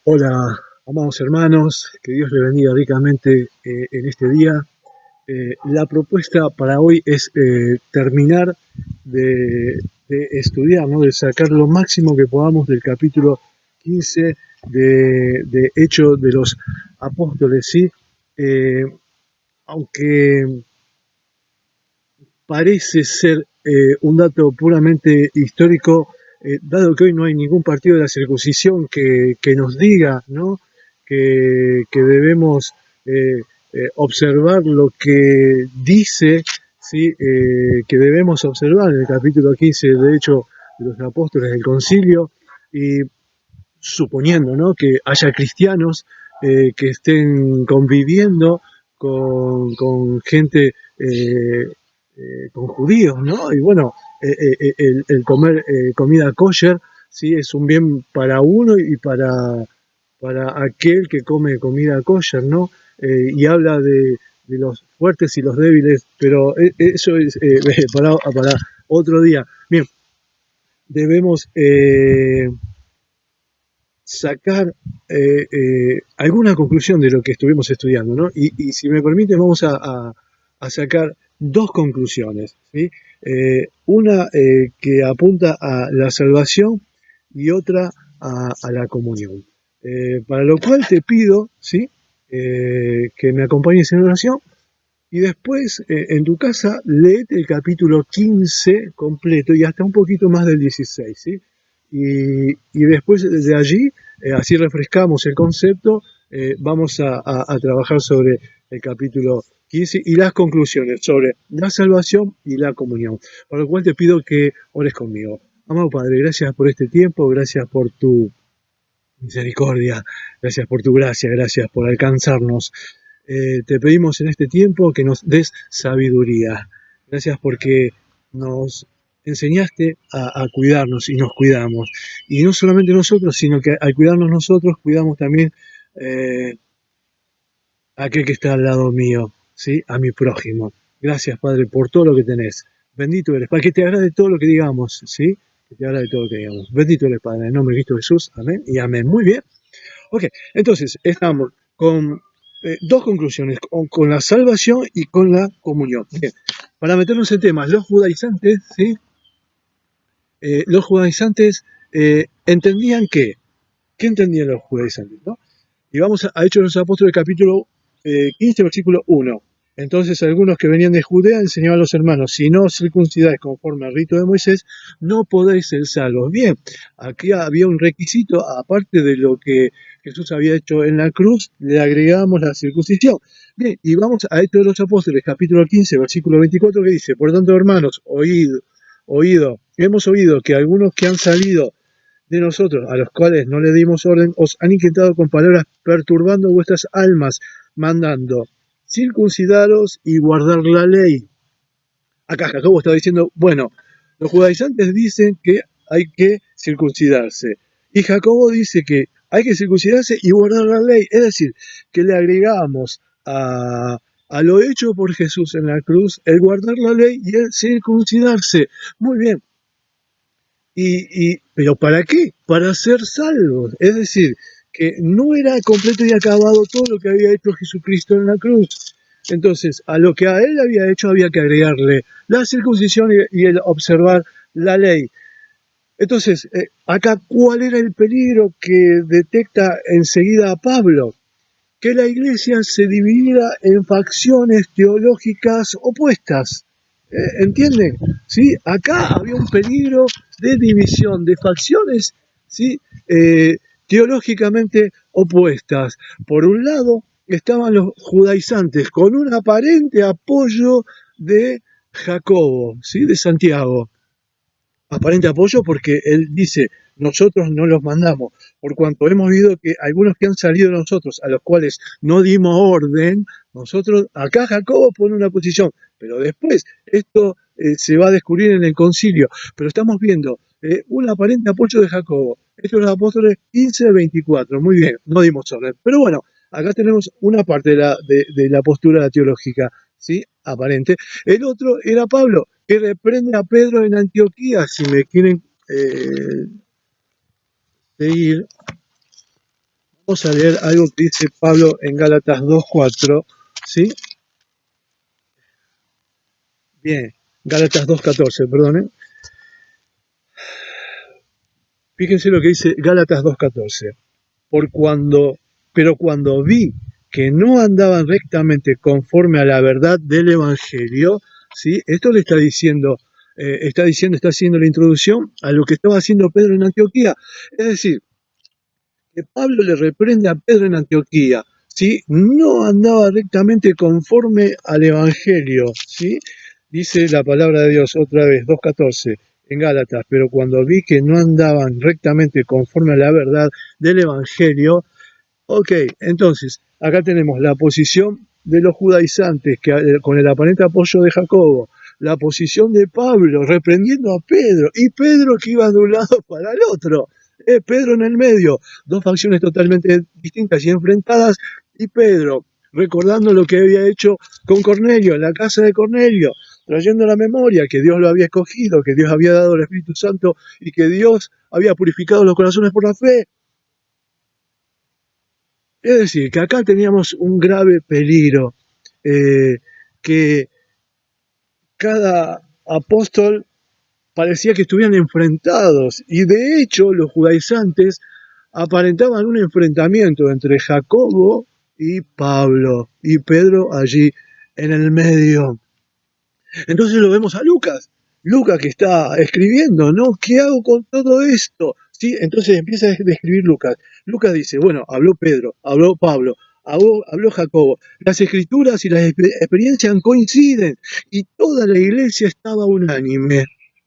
Hola, amados hermanos, que Dios les bendiga ricamente en este día. La propuesta para hoy es terminar de, de estudiar, ¿no? De sacar lo máximo que podamos del capítulo 15 de Hechos de los Apóstoles, ¿sí? Eh, Aunque parece ser un dato puramente histórico, dado que hoy no hay ningún partido de la circuncisión que nos diga, ¿no? que debemos observar lo que dice, ¿sí? Que debemos observar en el capítulo 15 de hecho de los apóstoles del concilio, y suponiendo, ¿no? Que haya cristianos que estén conviviendo con gente, con judíos, ¿no? Y bueno, el comer comida kosher, ¿sí? Es un bien para uno y para aquel que come comida kosher, ¿no? Y habla de los fuertes y los débiles, pero eso es para otro día. Bien, debemos sacar alguna conclusión de lo que estuvimos estudiando, ¿no? Y si me permite, vamos a sacar dos conclusiones, ¿sí? Una que apunta a la salvación y otra a la comunión. Para lo cual te pido, ¿sí? Que me acompañes en oración y después en tu casa leete el capítulo 15 completo y hasta un poquito más del 16, ¿sí? Y después de allí, así refrescamos el concepto, vamos a trabajar sobre el capítulo 15 y las conclusiones sobre la salvación y la comunión. Por lo cual te pido que ores conmigo. Amado Padre, gracias por este tiempo, gracias por tu misericordia, gracias por tu gracia, gracias por alcanzarnos. Te pedimos en este tiempo que nos des sabiduría. Gracias porque nos enseñaste a cuidarnos y nos cuidamos. Y no solamente nosotros, sino que al cuidarnos nosotros, cuidamos también eh, a aquel que está al lado mío, ¿sí? A mi prójimo. Gracias, Padre, por todo lo que tenés. Bendito eres, para que te agrade todo lo que digamos, ¿sí? Que te agrade todo lo que digamos. Bendito eres, Padre, en el nombre de Cristo Jesús. Amén y amén. Muy bien. Ok, entonces estamos con dos conclusiones, con la salvación y con la comunión. Bien, para meternos en temas, los judaizantes, ¿sí? Los judaizantes entendían que, ¿qué entendían los judaizantes? ¿No? Y vamos a Hechos de los Apóstoles, capítulo 15, versículo 1. Entonces algunos que venían de Judea enseñaban a los hermanos, si no circuncidáis conforme al rito de Moisés, no podéis ser salvos. Bien, aquí había un requisito, aparte de lo que Jesús había hecho en la cruz, le agregamos la circuncisión. Bien, y vamos a Hechos de los Apóstoles, capítulo 15, versículo 24, que dice, por tanto, hermanos, hemos oído que algunos que han salido de nosotros, a los cuales no le dimos orden, os han inquietado con palabras perturbando vuestras almas, mandando circuncidaros y guardar la ley. Acá Jacobo está diciendo, bueno, los judaizantes dicen que hay que circuncidarse. Y Jacobo dice que hay que circuncidarse y guardar la ley. Es decir, que le agregamos a lo hecho por Jesús en la cruz el guardar la ley y el circuncidarse. Muy bien, pero ¿para qué? Para ser salvos. Es decir, que no era completo y acabado todo lo que había hecho Jesucristo en la cruz. Entonces, a lo que a él había hecho había que agregarle la circuncisión y el observar la ley. Entonces, acá, ¿cuál era el peligro que detecta enseguida Pablo? Que la iglesia se dividiera en facciones teológicas opuestas. ¿Entienden? ¿Sí? Acá había un peligro de división, de facciones, ¿sí? Teológicamente opuestas. Por un lado estaban los judaizantes con un aparente apoyo de Jacobo, ¿sí? De Santiago. Aparente apoyo porque él dice, nosotros no los mandamos, por cuanto hemos visto que algunos que han salido de nosotros, a los cuales no dimos orden, nosotros, acá Jacobo pone una posición, pero después esto se va a descubrir en el concilio, pero estamos viendo un aparente apoyo de Jacobo. Esto es los apóstoles 15-24, muy bien, no dimos orden, pero bueno, acá tenemos una parte de la postura teológica, ¿sí? Aparente. El otro era Pablo, que reprende a Pedro en Antioquía, si me quieren seguir. Vamos a leer algo que dice Pablo en Gálatas 2:4, ¿sí? Bien, Gálatas 2:14, perdonen. Fíjense lo que dice Gálatas 2:14. Pero cuando vi que no andaban rectamente conforme a la verdad del Evangelio, ¿sí? Esto le está haciendo la introducción a lo que estaba haciendo Pedro en Antioquía. Es decir, que Pablo le reprende a Pedro en Antioquía, ¿sí? No andaba rectamente conforme al Evangelio, ¿sí? Dice la palabra de Dios otra vez, 2:14 en Gálatas, pero cuando vi que no andaban rectamente conforme a la verdad del Evangelio. Ok, entonces, acá tenemos la posición de los judaizantes que, con el aparente apoyo de Jacobo, la posición de Pablo reprendiendo a Pedro, y Pedro que iba de un lado para el otro, Pedro en el medio, dos facciones totalmente distintas y enfrentadas, y Pedro recordando lo que había hecho con Cornelio, en la casa de Cornelio, trayendo a la memoria que Dios lo había escogido, que Dios había dado el Espíritu Santo y que Dios había purificado los corazones por la fe. Es decir, que acá teníamos un grave peligro, que cada apóstol parecía que estuvieran enfrentados, y de hecho los judaizantes aparentaban un enfrentamiento entre Jacobo y Pablo, y Pedro allí en el medio. Entonces lo vemos a Lucas, Lucas que está escribiendo, ¿no? ¿Qué hago con todo esto? ¿Sí? Entonces empieza a describir Lucas. Lucas dice, bueno, habló Pedro, habló Pablo, habló Jacobo. Las escrituras y las experiencias coinciden y toda la iglesia estaba unánime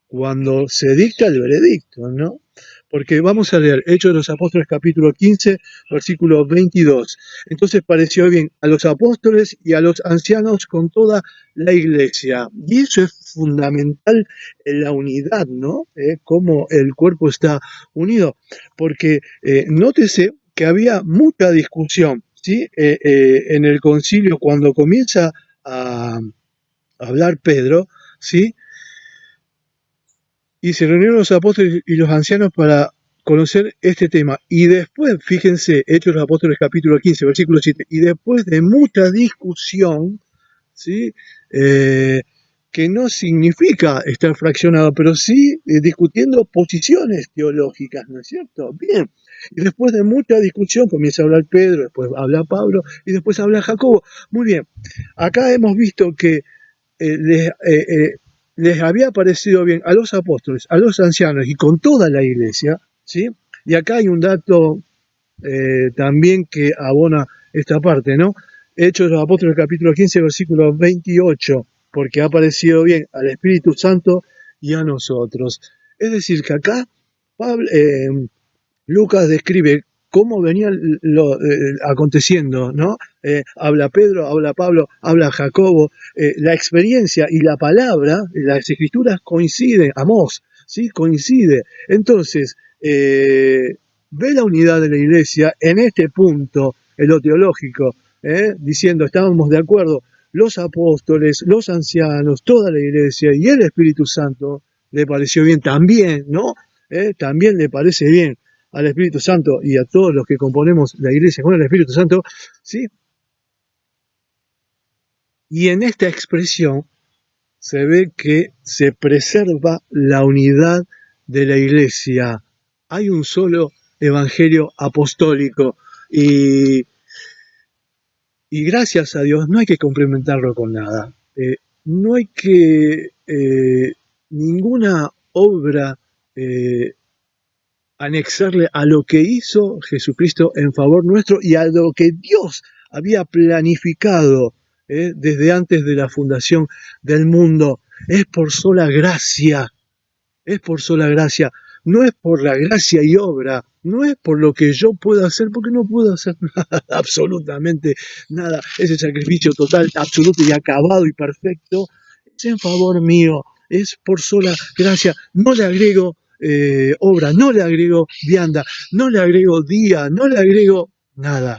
cuando se dicta el veredicto, ¿no? Porque vamos a leer Hechos de los Apóstoles capítulo 15, versículo 22. Entonces pareció bien a los apóstoles y a los ancianos con toda la iglesia. Y eso es fundamental en la unidad, ¿no? Cómo el cuerpo está unido. Porque nótese que había mucha discusión, ¿sí? En el concilio cuando comienza a hablar Pedro, ¿sí? Y se reunieron los apóstoles y los ancianos para conocer este tema. Y después, fíjense, Hechos de los Apóstoles capítulo 15, versículo 7, y después de mucha discusión, ¿sí? Que no significa estar fraccionado, pero sí discutiendo posiciones teológicas, ¿no es cierto? Bien, y después de mucha discusión comienza a hablar Pedro, después habla Pablo y después habla Jacobo. Muy bien, acá hemos visto que les había parecido bien a los apóstoles, a los ancianos y con toda la iglesia, ¿sí? Y acá hay un dato también que abona esta parte, ¿no? Hechos de los Apóstoles capítulo 15, versículo 28, porque ha parecido bien al Espíritu Santo y a nosotros. Es decir, que acá Pablo, Lucas describe cómo venía aconteciendo, ¿no? Habla Pedro, habla Pablo, habla Jacobo, la experiencia y la palabra, las escrituras coinciden, Amós, ¿sí? Coincide. Entonces, ve la unidad de la iglesia en este punto, en lo teológico, diciendo, estábamos de acuerdo, los apóstoles, los ancianos, toda la iglesia y el Espíritu Santo le pareció bien también, ¿no? También le parece bien al Espíritu Santo y a todos los que componemos la iglesia con el Espíritu Santo, ¿sí? Y en esta expresión se ve que se preserva la unidad de la iglesia. Hay un solo evangelio apostólico y, y gracias a Dios no hay que complementarlo con nada. No hay que ninguna obra anexarle a lo que hizo Jesucristo en favor nuestro y a lo que Dios había planificado desde antes de la fundación del mundo. Es por sola gracia, es por sola gracia, no es por la gracia y obra, no es por lo que yo pueda hacer, porque no puedo hacer nada, absolutamente nada. Ese sacrificio total, absoluto y acabado y perfecto es en favor mío, es por sola gracia. No le agrego obra, no le agrego vianda, no le agrego día, no le agrego nada.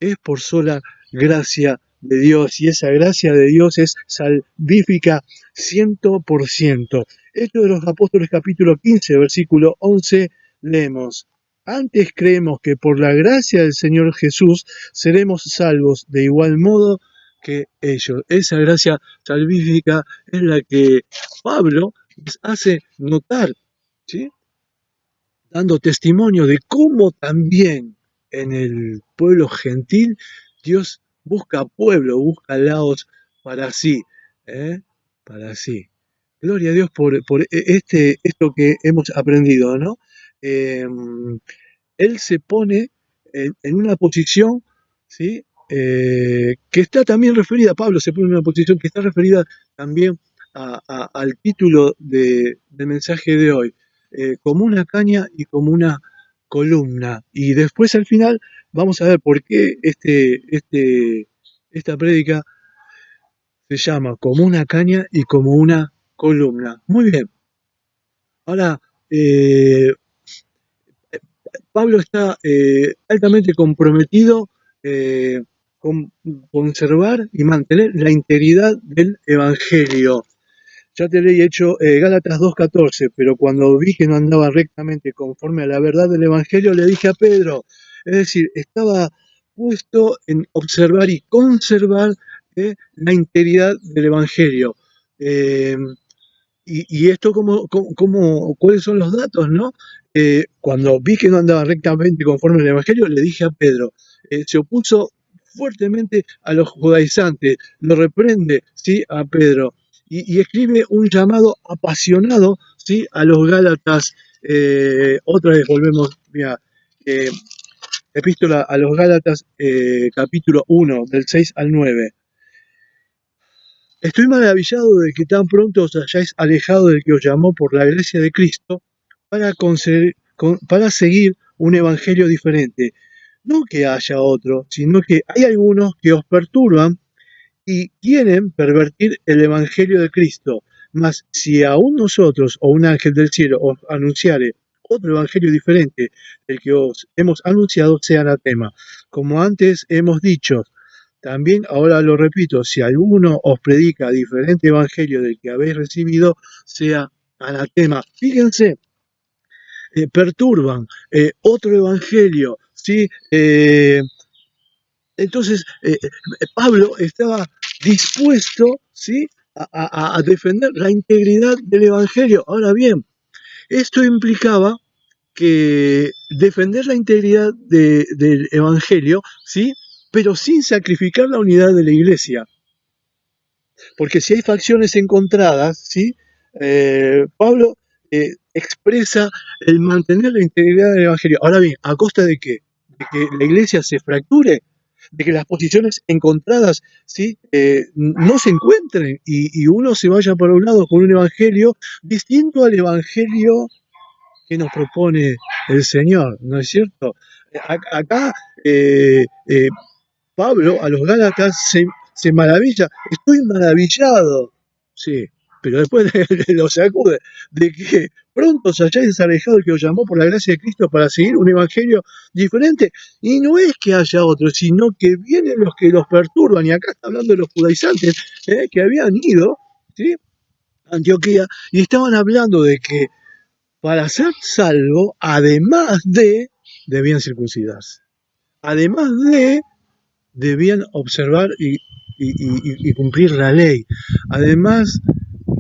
Es por sola gracia de Dios y esa gracia de Dios es salvífica 100%. Hechos de los Apóstoles capítulo 15, versículo 11, leemos. Antes creemos que por la gracia del Señor Jesús seremos salvos de igual modo que ellos. Esa gracia salvífica es la que Pablo les hace notar, ¿sí? Dando testimonio de cómo también en el pueblo gentil Dios busca pueblo, busca laos para sí, ¿eh? Para sí. Gloria a Dios por esto que hemos aprendido, ¿no? Eh, Él se pone en una posición, ¿sí? Que está también referida, Pablo se pone en una posición que está referida también al título del mensaje de hoy, como una caña y como una columna. Y después al final vamos a ver por qué esta prédica se llama como una caña y como una columna. Muy bien. Ahora, eh, Pablo está altamente comprometido con conservar y mantener la integridad del Evangelio. Ya te leí hecho Gálatas 2:14, pero cuando vi que no andaba rectamente conforme a la verdad del Evangelio, le dije a Pedro, es decir, estaba puesto en observar y conservar la integridad del Evangelio. Eh, y esto, ¿cuáles son los datos, no? Cuando vi que no andaba rectamente conforme al Evangelio, le dije a Pedro, se opuso fuertemente a los judaizantes, lo reprende, ¿sí? A Pedro, y escribe un llamado apasionado, ¿sí? A los Gálatas. Otra vez volvemos, mira, eh, epístola a los Gálatas, capítulo 1, del 6 al 9. Estoy maravillado de que tan pronto os hayáis alejado del que os llamó por la gracia de Cristo para seguir un evangelio diferente. No que haya otro, sino que hay algunos que os perturban y quieren pervertir el evangelio de Cristo. Mas si aún nosotros o un ángel del cielo os anunciare otro evangelio diferente del que os hemos anunciado, sea anatema. Como antes hemos dicho, también ahora lo repito, si alguno os predica diferente evangelio del que habéis recibido, sea anatema. Fíjense, perturban otro evangelio, ¿sí? Entonces, Pablo estaba dispuesto, ¿sí? A defender la integridad del evangelio. Ahora bien, esto implicaba que defender la integridad del evangelio, ¿sí? Pero sin sacrificar la unidad de la iglesia. Porque si hay facciones encontradas, ¿sí? Pablo expresa el mantener la integridad del Evangelio. Ahora bien, ¿a costa de qué? ¿De que la iglesia se fracture? ¿De que las posiciones encontradas, ¿sí? No se encuentren y uno se vaya por un lado con un Evangelio distinto al Evangelio que nos propone el Señor? ¿No es cierto? Acá Pablo a los Gálatas se maravilla, estoy maravillado, sí, pero después lo sacude, de que pronto os hayáis alejado el que os llamó por la gracia de Cristo para seguir un evangelio diferente, y no es que haya otro, sino que vienen los que los perturban, y acá está hablando de los judaizantes, que habían ido, ¿sí? A Antioquía, y estaban hablando de que para ser salvo, además de, debían circuncidarse, además de debían observar y cumplir la ley, además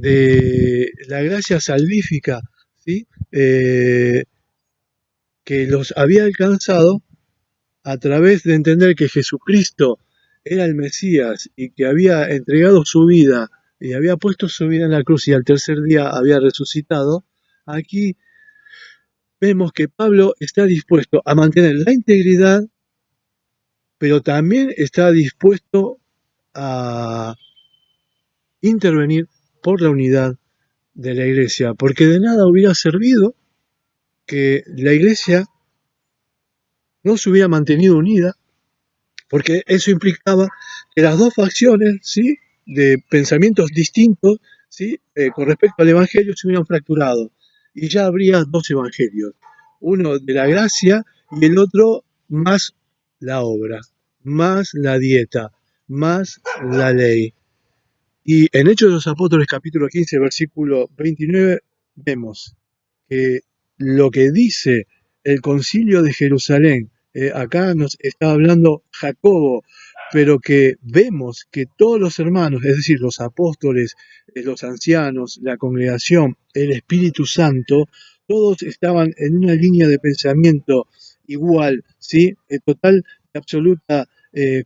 de la gracia salvífica, ¿sí? Que los había alcanzado a través de entender que Jesucristo era el Mesías y que había entregado su vida y había puesto su vida en la cruz y al tercer día había resucitado. Aquí vemos que Pablo está dispuesto a mantener la integridad, pero también está dispuesto a intervenir por la unidad de la iglesia, porque de nada hubiera servido que la iglesia no se hubiera mantenido unida, porque eso implicaba que las dos facciones, ¿sí? De pensamientos distintos, ¿sí? Con respecto al evangelio se hubieran fracturado y ya habría dos evangelios, uno de la gracia y el otro más la obra, más la dieta, más la ley. Y en Hechos de los Apóstoles capítulo 15, versículo 29, vemos que lo que dice el concilio de Jerusalén. Acá nos está hablando Jacobo, pero que vemos que todos los hermanos, es decir, los apóstoles, los ancianos, la congregación, el Espíritu Santo, todos estaban en una línea de pensamiento igual, ¿sí? Total y absoluta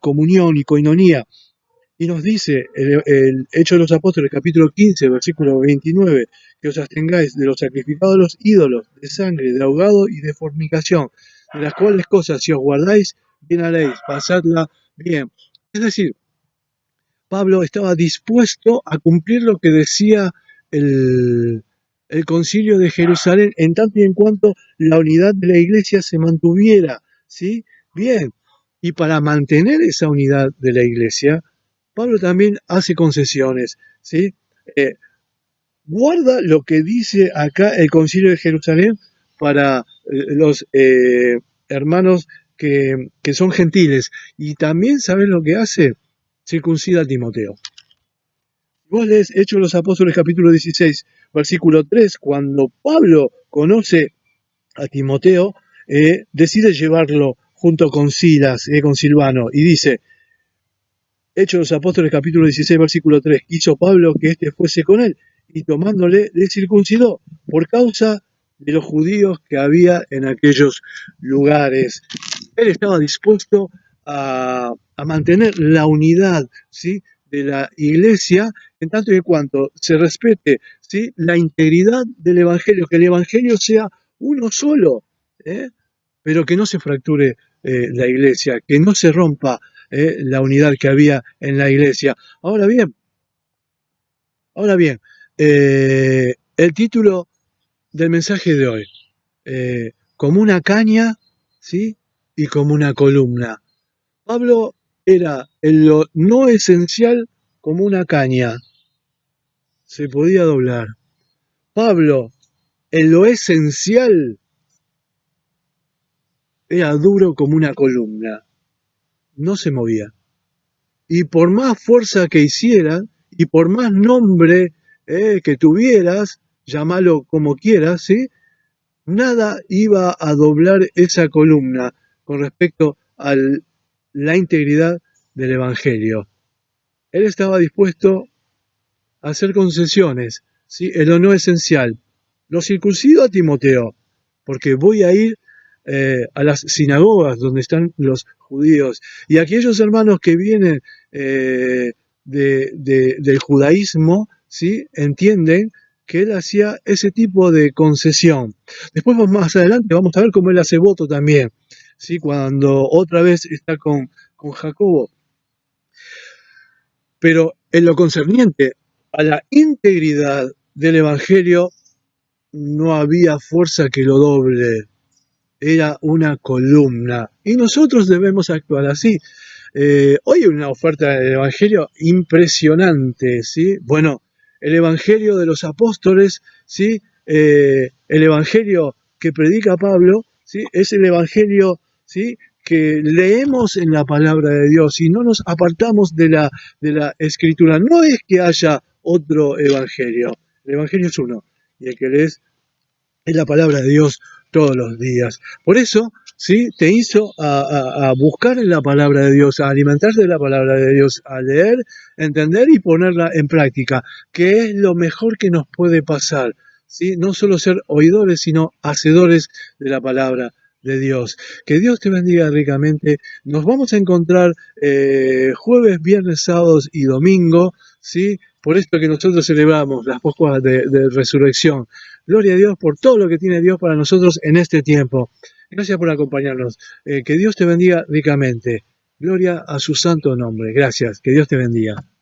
comunión y coinonía. Y nos dice el Hecho de los Apóstoles, capítulo 15, versículo 29, que os abstengáis de los sacrificados de los ídolos, de sangre, de ahogado y de fornicación, de las cuales cosas, si os guardáis, bien haréis, pasadla bien. Es decir, Pablo estaba dispuesto a cumplir lo que decía el, el concilio de Jerusalén, en tanto y en cuanto la unidad de la iglesia se mantuviera, ¿sí? Bien. Y para mantener esa unidad de la iglesia, Pablo también hace concesiones, ¿sí? Eh, Guarda lo que dice acá el concilio de Jerusalén para los hermanos que son gentiles. Y también, ¿saben lo que hace? Circuncida a Timoteo. Vos lees Hechos de los Apóstoles capítulo 16, versículo 3, cuando Pablo conoce a Timoteo, decide llevarlo junto con Silas, con Silvano, y dice, Hechos de los Apóstoles capítulo 16, versículo 3, quiso Pablo que éste fuese con él, y tomándole le circuncidó por causa de los judíos que había en aquellos lugares. Él estaba dispuesto a mantener la unidad, ¿sí?, de la iglesia, en tanto y en cuanto se respete, ¿sí?, la integridad del evangelio, que el evangelio sea uno solo, ¿eh? Pero que no se fracture la iglesia, que no se rompa la unidad que había en la iglesia. Ahora bien, el título del mensaje de hoy, como una caña, ¿sí?, y como una columna. Pablo era en lo no esencial como una caña, se podía doblar. Pablo en lo esencial era duro como una columna, no se movía. Y por más fuerza que hicieran, y por más nombre que tuvieras, llámalo como quieras, ¿sí?, nada iba a doblar esa columna con respecto a la integridad del Evangelio. Él estaba dispuesto a hacer concesiones, ¿sí?, en lo no esencial. Lo circuncido a Timoteo, porque voy a ir a las sinagogas donde están los judíos. Y aquellos hermanos que vienen del judaísmo, ¿sí?, entienden que él hacía ese tipo de concesión. Después más adelante vamos a ver cómo él hace voto también, ¿sí?, cuando otra vez está con Jacobo. Pero en lo concerniente a la integridad del Evangelio, no había fuerza que lo doble. Era una columna. Y nosotros debemos actuar así. Hoy hay una oferta del Evangelio impresionante, ¿sí? Bueno, el Evangelio de los apóstoles, ¿sí? El Evangelio que predica Pablo, ¿sí?, es el Evangelio, ¿sí?, que leemos en la palabra de Dios y no nos apartamos de la escritura. No es que haya otro Evangelio. El Evangelio es uno. Y el que lees es la palabra de Dios todos los días. Por eso, ¿sí?, te hizo a buscar en la palabra de Dios, a alimentarte de la palabra de Dios, a leer, entender y ponerla en práctica, que es lo mejor que nos puede pasar, ¿sí? No solo ser oidores, sino hacedores de la palabra de Dios. Que Dios te bendiga ricamente. Nos vamos a encontrar jueves, viernes, sábados y domingo, ¿sí? Por esto que nosotros celebramos las Pascuas de Resurrección. Gloria a Dios por todo lo que tiene Dios para nosotros en este tiempo. Gracias por acompañarnos. Que Dios te bendiga ricamente. Gloria a su santo nombre. Gracias. Que Dios te bendiga.